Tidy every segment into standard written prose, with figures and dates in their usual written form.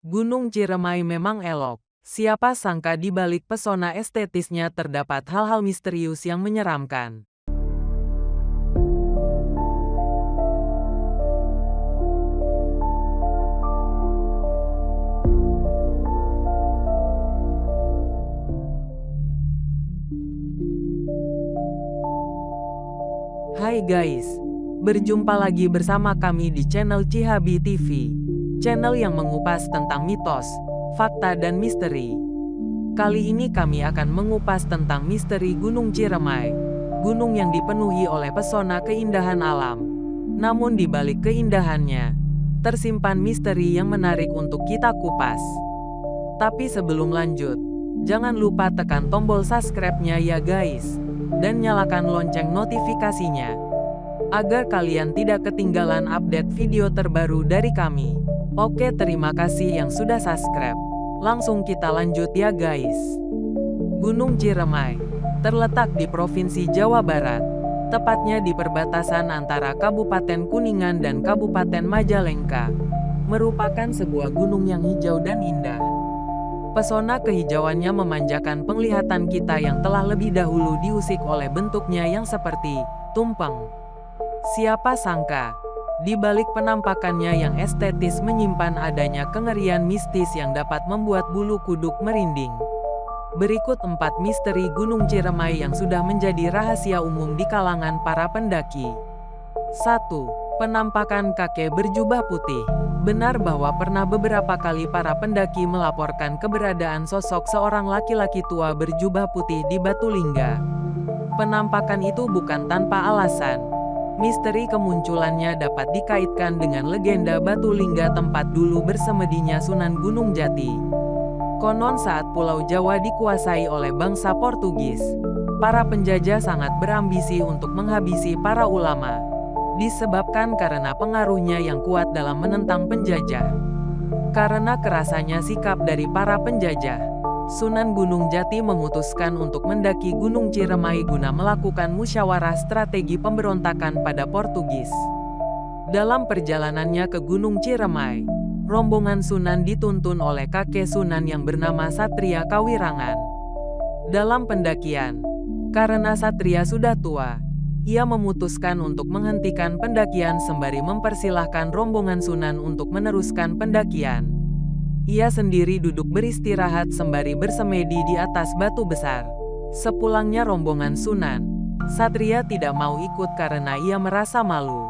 Gunung Ciremai memang elok. Siapa sangka di balik pesona estetisnya terdapat hal-hal misterius yang menyeramkan. Hai guys, berjumpa lagi bersama kami di channel Cihabi TV. Channel yang mengupas tentang mitos, fakta dan misteri. Kali ini kami akan mengupas tentang misteri Gunung Ciremai. Gunung yang dipenuhi oleh pesona keindahan alam. Namun di balik keindahannya, tersimpan misteri yang menarik untuk kita kupas. Tapi sebelum lanjut, jangan lupa tekan tombol subscribe-nya ya guys. Dan nyalakan lonceng notifikasinya, agar kalian tidak ketinggalan update video terbaru dari kami. Oke, terima kasih yang sudah subscribe. Langsung kita lanjut ya guys. Gunung Ciremai terletak di Provinsi Jawa Barat, tepatnya di perbatasan antara Kabupaten Kuningan dan Kabupaten Majalengka. Merupakan sebuah gunung yang hijau dan indah. Pesona kehijauannya memanjakan penglihatan kita yang telah lebih dahulu diusik oleh bentuknya yang seperti tumpeng. Siapa sangka, di balik penampakannya yang estetis menyimpan adanya kengerian mistis yang dapat membuat bulu kuduk merinding. Berikut 4 misteri Gunung Ciremai yang sudah menjadi rahasia umum di kalangan para pendaki. 1. Penampakan kakek berjubah putih. Benar bahwa pernah beberapa kali para pendaki melaporkan keberadaan sosok seorang laki-laki tua berjubah putih di Batu Lingga. Penampakan itu bukan tanpa alasan. Misteri kemunculannya dapat dikaitkan dengan legenda Batu Lingga, tempat dulu bersemedinya Sunan Gunung Jati. Konon saat Pulau Jawa dikuasai oleh bangsa Portugis, para penjajah sangat berambisi untuk menghabisi para ulama. Disebabkan karena pengaruhnya yang kuat dalam menentang penjajah. Karena kerasanya sikap dari para penjajah, Sunan Gunung Jati memutuskan untuk mendaki Gunung Ciremai guna melakukan musyawarah strategi pemberontakan pada Portugis. Dalam perjalanannya ke Gunung Ciremai, rombongan Sunan dituntun oleh kakek Sunan yang bernama Satria Kawirangan. Dalam pendakian, karena Satria sudah tua, ia memutuskan untuk menghentikan pendakian sembari mempersilahkan rombongan Sunan untuk meneruskan pendakian. Ia sendiri duduk beristirahat sembari bersemedi di atas batu besar. Sepulangnya rombongan Sunan, Satria tidak mau ikut karena ia merasa malu.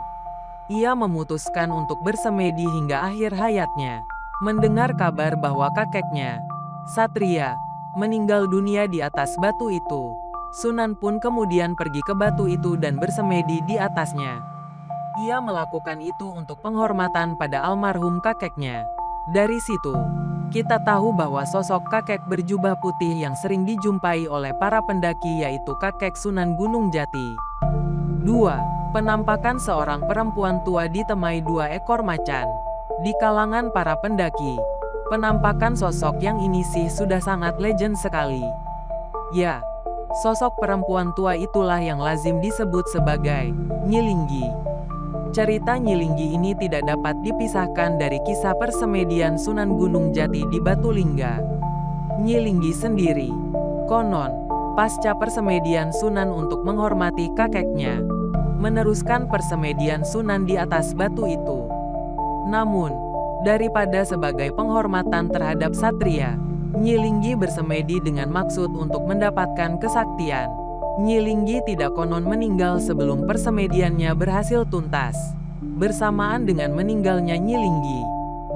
Ia memutuskan untuk bersemedi hingga akhir hayatnya. Mendengar kabar bahwa kakeknya, Satria, meninggal dunia di atas batu itu, Sunan pun kemudian pergi ke batu itu dan bersemedi di atasnya. Ia melakukan itu untuk penghormatan pada almarhum kakeknya. Dari situ, kita tahu bahwa sosok kakek berjubah putih yang sering dijumpai oleh para pendaki yaitu kakek Sunan Gunung Jati. 2. Penampakan seorang perempuan tua ditemai 2 ekor macan. Di kalangan para pendaki, penampakan sosok yang ini sih sudah sangat legend sekali. Ya, sosok perempuan tua itulah yang lazim disebut sebagai Nyi Linggi. Cerita Nyi Linggi ini tidak dapat dipisahkan dari kisah persemedian Sunan Gunung Jati di Batu Lingga. Nyi Linggi sendiri, konon, pasca persemedian Sunan untuk menghormati kakeknya, meneruskan persemedian Sunan di atas batu itu. Namun, daripada sebagai penghormatan terhadap Satria, Nyi Linggi bersemedi dengan maksud untuk mendapatkan kesaktian. Nyi Linggi tidak konon meninggal sebelum persemediannya berhasil tuntas. Bersamaan dengan meninggalnya Nyi Linggi,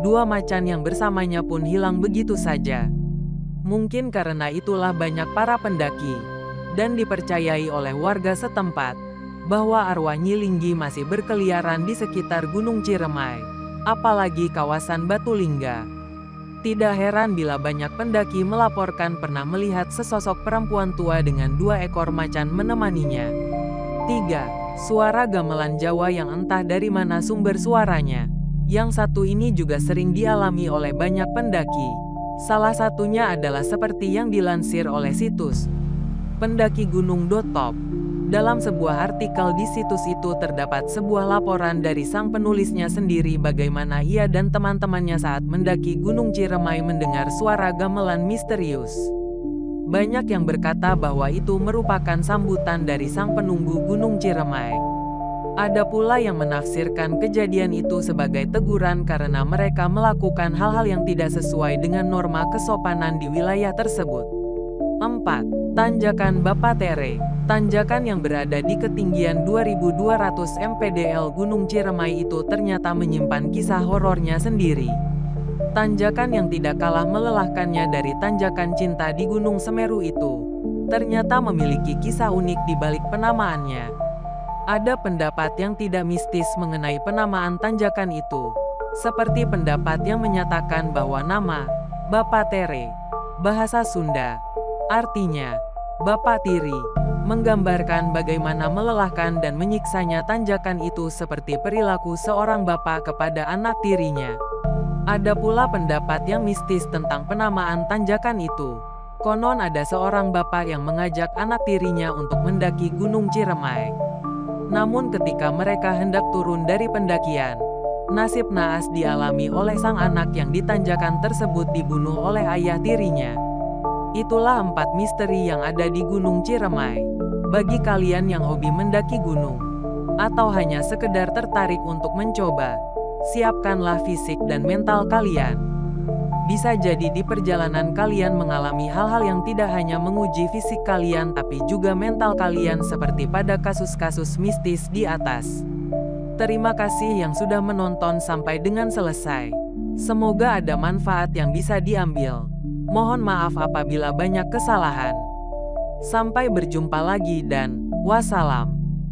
2 macan yang bersamanya pun hilang begitu saja. Mungkin karena itulah banyak para pendaki, dan dipercayai oleh warga setempat, bahwa arwah Nyi Linggi masih berkeliaran di sekitar Gunung Ciremai, apalagi kawasan Batu Lingga. Tidak heran bila banyak pendaki melaporkan pernah melihat sesosok perempuan tua dengan 2 ekor macan menemaninya. 3. Suara gamelan Jawa yang entah dari mana sumber suaranya. Yang satu ini juga sering dialami oleh banyak pendaki. Salah satunya adalah seperti yang dilansir oleh situs pendakigunung.top. Dalam sebuah artikel di situs itu terdapat sebuah laporan dari sang penulisnya sendiri bagaimana ia dan teman-temannya saat mendaki Gunung Ciremai mendengar suara gamelan misterius. Banyak yang berkata bahwa itu merupakan sambutan dari sang penunggu Gunung Ciremai. Ada pula yang menafsirkan kejadian itu sebagai teguran karena mereka melakukan hal-hal yang tidak sesuai dengan norma kesopanan di wilayah tersebut. 4. Tanjakan Bapatere. Tanjakan yang berada di ketinggian 2200 mdpl Gunung Ciremai itu ternyata menyimpan kisah horornya sendiri. Tanjakan yang tidak kalah melelahkannya dari tanjakan cinta di Gunung Semeru itu, ternyata memiliki kisah unik di balik penamaannya. Ada pendapat yang tidak mistis mengenai penamaan tanjakan itu, seperti pendapat yang menyatakan bahwa nama Bapatere, bahasa Sunda, artinya Bapak Tiri, menggambarkan bagaimana melelahkan dan menyiksanya tanjakan itu seperti perilaku seorang bapak kepada anak tirinya. Ada pula pendapat yang mistis tentang penamaan tanjakan itu. Konon ada seorang bapak yang mengajak anak tirinya untuk mendaki Gunung Ciremai. Namun ketika mereka hendak turun dari pendakian, nasib naas dialami oleh sang anak yang di tanjakan tersebut dibunuh oleh ayah tirinya. Itulah 4 misteri yang ada di Gunung Ciremai. Bagi kalian yang hobi mendaki gunung, atau hanya sekedar tertarik untuk mencoba, siapkanlah fisik dan mental kalian. Bisa jadi di perjalanan kalian mengalami hal-hal yang tidak hanya menguji fisik kalian tapi juga mental kalian seperti pada kasus-kasus mistis di atas. Terima kasih yang sudah menonton sampai dengan selesai. Semoga ada manfaat yang bisa diambil. Mohon maaf apabila banyak kesalahan. Sampai berjumpa lagi dan wassalam.